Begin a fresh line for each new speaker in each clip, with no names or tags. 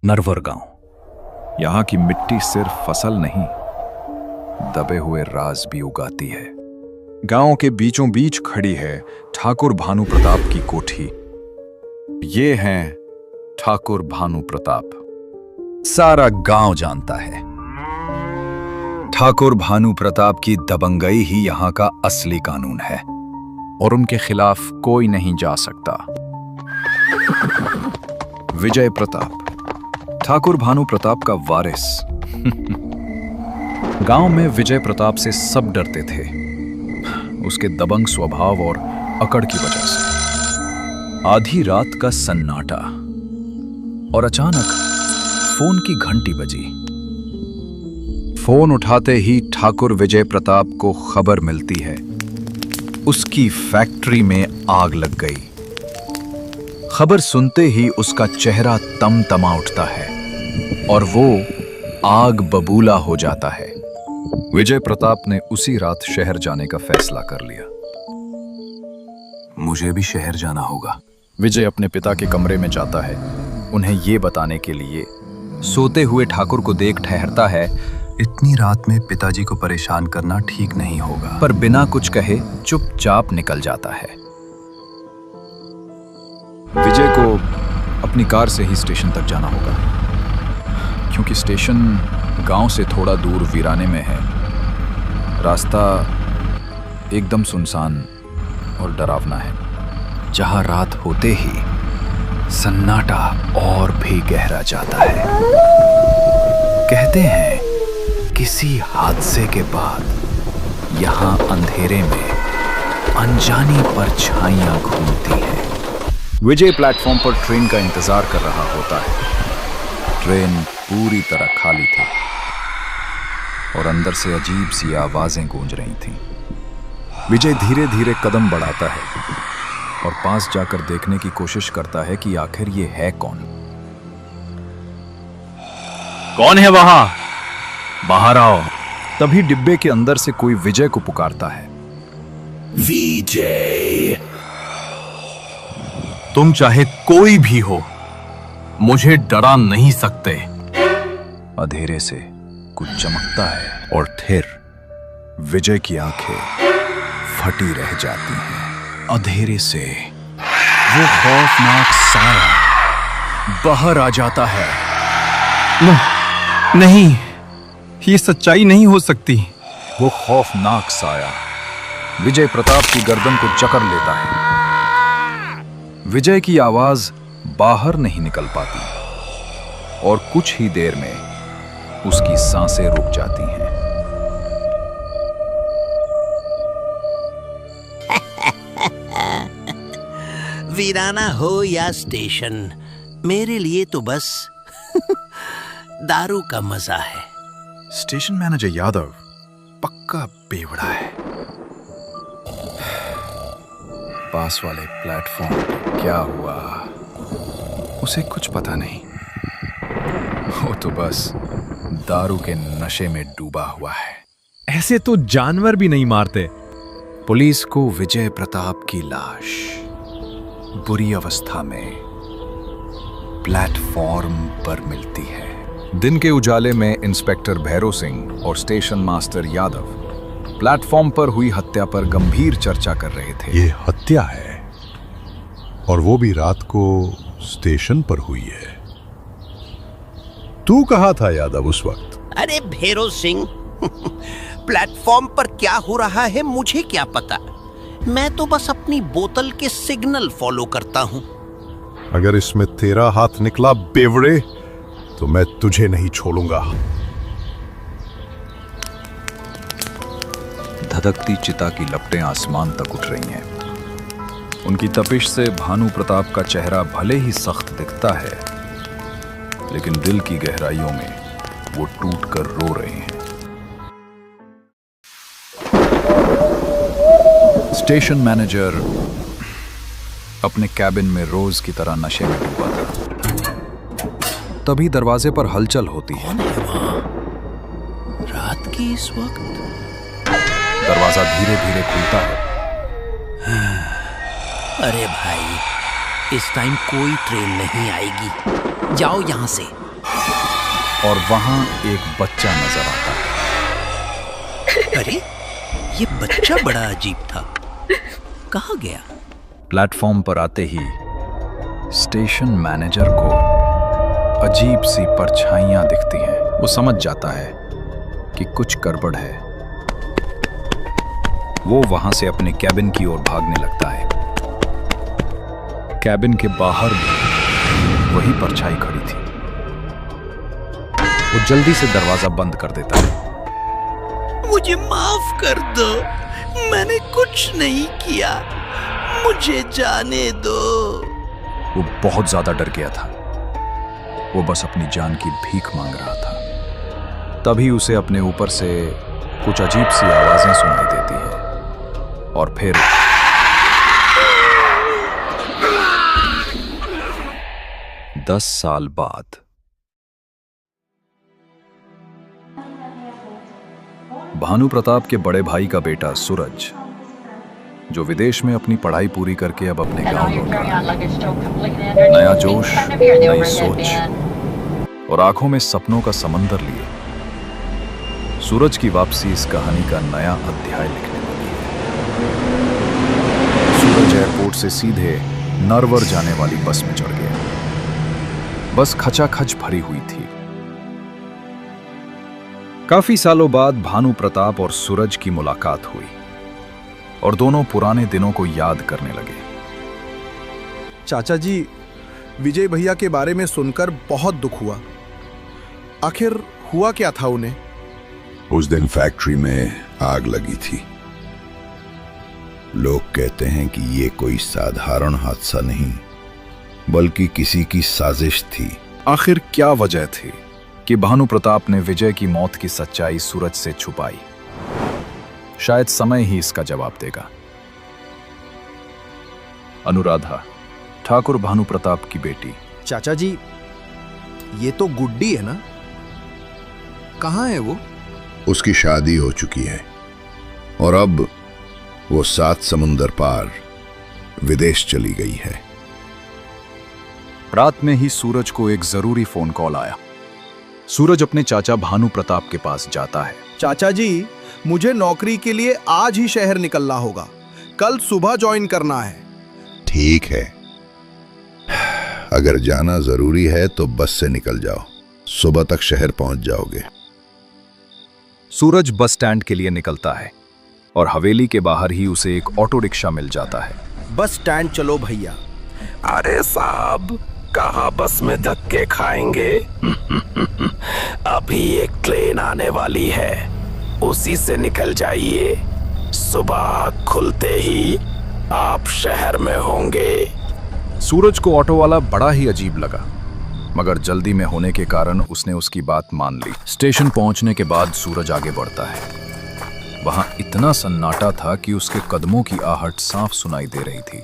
नरवर गांव। यहाँ की मिट्टी सिर्फ फसल नहीं, दबे हुए राज भी उगाती है। गांव के बीचों बीच खड़ी है ठाकुर भानु प्रताप की कोठी। ये हैं ठाकुर भानु प्रताप। सारा गांव जानता है ठाकुर भानु प्रताप की दबंगई ही यहां का असली कानून है और उनके खिलाफ कोई नहीं जा सकता। विजय प्रताप, ठाकुर भानु प्रताप का वारिस। गांव में विजय प्रताप से सब डरते थे, उसके दबंग स्वभाव और अकड़ की वजह से। आधी रात का सन्नाटा और अचानक फोन की घंटी बजी। फोन उठाते ही ठाकुर विजय प्रताप को खबर मिलती है उसकी फैक्ट्री में आग लग गई। खबर सुनते ही उसका चेहरा तमतमा उठता है और वो आग बबूला हो जाता है। विजय प्रताप ने उसी रात शहर जाने का फैसला कर लिया। मुझे भी शहर जाना होगा। विजय अपने पिता के कमरे में जाता है, उन्हें ये बताने के लिए। सोते हुए ठाकुर को देख ठहरता है, इतनी रात में पिताजी को परेशान करना ठीक नहीं होगा। पर बिना कुछ कहे चुपचाप निकल जाता है। विजय को अपनी कार से ही स्टेशन तक जाना होगा, क्योंकि स्टेशन गांव से थोड़ा दूर वीराने में है। रास्ता एकदम सुनसान और डरावना है, जहां रात होते ही सन्नाटा और भी गहरा जाता है। कहते हैं किसी हादसे के बाद यहां अंधेरे में अनजानी परछाइयां घूमती हैं। विजय प्लेटफॉर्म पर ट्रेन का इंतजार कर रहा होता है। ट्रेन पूरी तरह खाली थी और अंदर से अजीब सी आवाजें गूंज रही थीं। विजय धीरे धीरे कदम बढ़ाता है और पास जाकर देखने की कोशिश करता है कि आखिर ये है कौन। कौन है वहां? बाहर आओ। तभी डिब्बे के अंदर से कोई विजय को पुकारता है।
विजय, तुम चाहे कोई भी हो, मुझे डरा नहीं सकते।
अंधेरे से कुछ चमकता है और फिर विजय की आंखें फटी रह जाती हैं। अंधेरे से वो खौफनाक साया बाहर आ जाता है।
नहीं, ये सच्चाई नहीं हो सकती।
वो खौफनाक साया विजय प्रताप की गर्दन को जकड़ लेता है। विजय की आवाज बाहर नहीं निकल पाती और कुछ ही देर में उसकी सांसें रुक जाती हैं।
वीराना हो या स्टेशन, मेरे लिए तो बस दारू का मजा है।
स्टेशन मैनेजर यादव पक्का बेवड़ा है। पास वाले प्लेटफॉर्म पे क्या हुआ उसे कुछ पता नहीं। वो तो बस दारू के नशे में डूबा हुआ है।
ऐसे तो जानवर भी नहीं मारते।
पुलिस को विजय प्रताप की लाश बुरी अवस्था में प्लेटफॉर्म पर मिलती है। दिन के उजाले में इंस्पेक्टर भैरव सिंह और स्टेशन मास्टर यादव प्लेटफॉर्म पर हुई हत्या पर गंभीर चर्चा कर रहे थे।
ये हत्या है और वो भी रात को स्टेशन पर हुई है। तू कहाँ था यादव उस वक्त?
अरे भैरव सिंह, प्लेटफॉर्म पर क्या हो रहा है मुझे क्या पता। मैं तो बस अपनी बोतल के सिग्नल फॉलो करता हूं।
अगर इसमें तेरा हाथ निकला बेवड़े, तो मैं तुझे नहीं छोड़ूंगा।
धधकती चिता की लपटें आसमान तक उठ रही हैं। उनकी तपिश से भानु प्रताप का चेहरा भले ही सख्त दिखता है, लेकिन दिल की गहराइयों में वो टूटकर रो रहे हैं। स्टेशन मैनेजर अपने कैबिन में रोज की तरह नशे में डूबा था। तभी दरवाजे पर हलचल होती है।
कौन है वहां रात की इस वक्त?
दरवाजा धीरे धीरे खुलता है।
अरे भाई, इस टाइम कोई ट्रेन नहीं आएगी। जाओ यहां से।
और वहां एक बच्चा नजर आता है।
अरे, ये बच्चा बड़ा अजीब था। कहाँ गया?
प्लेटफॉर्म पर आते ही स्टेशन मैनेजर को अजीब सी परछाइयां दिखती हैं। वो समझ जाता है कि कुछ गड़बड़ है। वो वहां से अपने कैबिन की ओर भागने लगता है। कैबिन के बाहर भी वही परछाई खड़ी थी। वो जल्दी से दरवाजा बंद कर देता है।
मुझे माफ कर दो, मैंने कुछ नहीं किया, मुझे जाने दो।
वो बहुत ज्यादा डर गया था। वो बस अपनी जान की भीख मांग रहा था। तभी उसे अपने ऊपर से कुछ अजीब सी आवाजें सुनाई देती है और फिर दस साल बाद भानु प्रताप के बड़े भाई का बेटा सूरज, जो विदेश में अपनी पढ़ाई पूरी करके अब अपने गांव लौट रहा है। नया जोश, नई सोच और आंखों में सपनों का समंदर लिए सूरज की वापसी इस कहानी का नया अध्याय लिखने लगी है। सूरज एयरपोर्ट से सीधे नरवर जाने वाली बस में चढ़ गया। बस खचाखच भरी हुई थी। काफी सालों बाद भानु प्रताप और सूरज की मुलाकात हुई और दोनों पुराने दिनों को याद करने लगे।
चाचा जी, विजय भैया के बारे में सुनकर बहुत दुख हुआ। आखिर हुआ क्या था उन्हें?
उस दिन फैक्ट्री में आग लगी थी। लोग कहते हैं कि ये कोई साधारण हादसा नहीं, बल्कि किसी की साजिश थी।
आखिर क्या वजह थी कि भानु प्रताप ने विजय की मौत की सच्चाई सूरज से छुपाई? शायद समय ही इसका जवाब देगा। अनुराधा, ठाकुर भानु प्रताप की बेटी।
चाचा जी, ये तो गुड्डी है ना? कहाँ है वो?
उसकी शादी हो चुकी है और अब वो 7 समुंदर पार विदेश चली गई है।
रात में ही सूरज को एक जरूरी फोन कॉल आया। सूरज अपने चाचा भानु प्रताप के पास जाता है।
चाचा जी, मुझे नौकरी के लिए आज ही शहर निकलना होगा। कल सुबह ज्वाइन करना है।
ठीक है, अगर जाना जरूरी है तो बस से निकल जाओ, सुबह तक शहर पहुंच जाओगे।
सूरज बस स्टैंड के लिए निकलता है और हवेली के बाहर ही उसे एक ऑटो रिक्शा मिल जाता है।
बस स्टैंड चलो भैया।
अरे साहब, कहाँ बस में धक्के खाएंगे? अभी एक ट्रेन आने वाली है, उसी से निकल जाइए। सुबह खुलते ही आप शहर में होंगे।
सूरज को ऑटो वाला बड़ा ही अजीब लगा, मगर जल्दी में होने के कारण उसने उसकी बात मान ली। स्टेशन पहुंचने के बाद सूरज आगे बढ़ता है। वहां इतना सन्नाटा था कि उसके कदमों की आहट साफ सुनाई दे रही थी।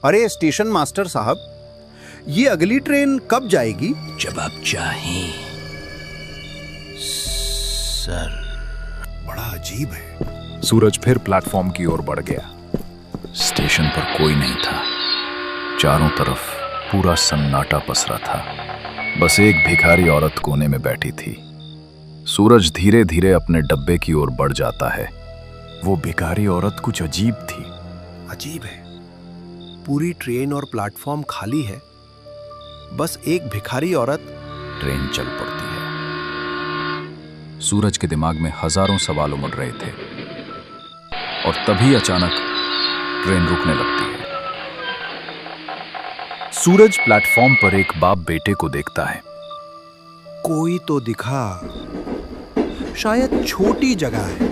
अरे स्टेशन मास्टर साहब, ये अगली ट्रेन कब जाएगी?
जब आप चाहें सर।
बड़ा अजीब है।
सूरज फिर प्लेटफॉर्म की ओर बढ़ गया। स्टेशन पर कोई नहीं था। चारों तरफ पूरा सन्नाटा पसरा था। बस एक भिखारी औरत कोने में बैठी थी। सूरज धीरे धीरे अपने डब्बे की ओर बढ़ जाता है। वो भिखारी औरत कुछ अजीब थी।
अजीब है, पूरी ट्रेन और प्लेटफॉर्म खाली है, बस एक भिखारी औरत।
ट्रेन चल पड़ती है। सूरज के दिमाग में हजारों सवाल उमड़ रहे थे और तभी अचानक ट्रेन रुकने लगती है। सूरज प्लेटफॉर्म पर एक बाप बेटे को देखता है।
कोई तो दिखा। शायद छोटी जगह है,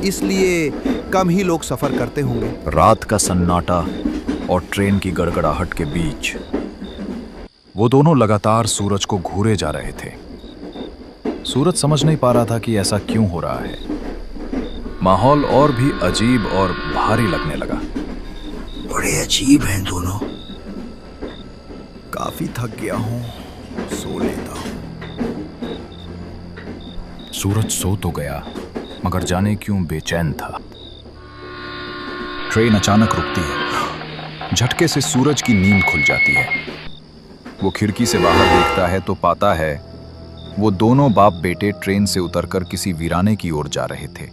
इसलिए कम ही लोग सफर करते होंगे।
रात का सन्नाटा और ट्रेन की गड़गड़ाहट के बीच वो दोनों लगातार सूरज को घूरे जा रहे थे। सूरज समझ नहीं पा रहा था कि ऐसा क्यों हो रहा है। माहौल और भी अजीब और भारी लगने लगा।
बड़े अजीब हैं दोनों।
काफी थक गया हूं, सो लेता हूं।
सूरज सो तो गया, मगर जाने क्यों बेचैन था। ट्रेन अचानक रुकती है। झटके से सूरज की नींद खुल जाती है। वो खिड़की से बाहर देखता है तो पाता है वो दोनों बाप बेटे ट्रेन से उतरकर किसी वीराने की ओर जा रहे थे।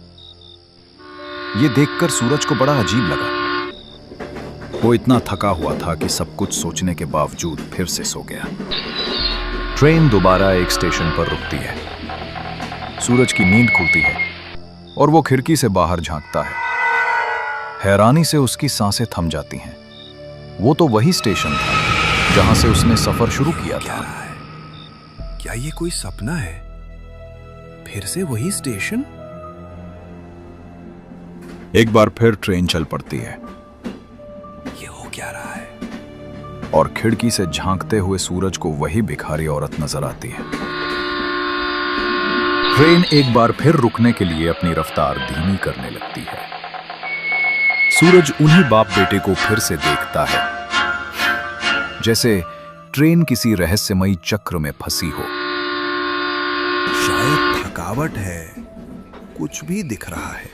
ये देखकर सूरज को बड़ा अजीब लगा। वो इतना थका हुआ था कि सब कुछ सोचने के बावजूद फिर से सो गया। ट्रेन दोबारा एक स्टेशन पर रुकती है। सूरज की नींद खुलती है और वो खिड़की से बाहर झांकता है। हैरानी से उसकी सांसें थम जाती हैं। वो तो वही स्टेशन था जहां से उसने सफर शुरू किया था।
क्या ये कोई सपना है? फिर से वही स्टेशन?
एक बार फिर ट्रेन चल पड़ती है
ये हो क्या रहा है?
और खिड़की से झांकते हुए सूरज को वही भिखारी औरत नजर आती है। ट्रेन एक बार फिर रुकने के लिए अपनी रफ्तार धीमी करने लगती है। सूरज उन्हीं बाप बेटे को फिर से देखता है, जैसे ट्रेन किसी रहस्यमयी चक्र में फंसी हो।
शायद थकावट है, कुछ भी दिख रहा है।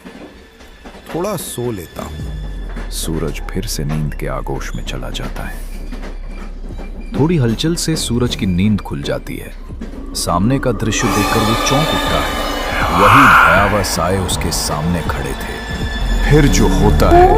थोड़ा सो लेता हूं।
सूरज फिर से नींद के आगोश में चला जाता है। थोड़ी हलचल से सूरज की नींद खुल जाती है। सामने का दृश्य देखकर वो चौंक उठता है। वही भयावह साए उसके सामने खड़े थे। फिर जो होता है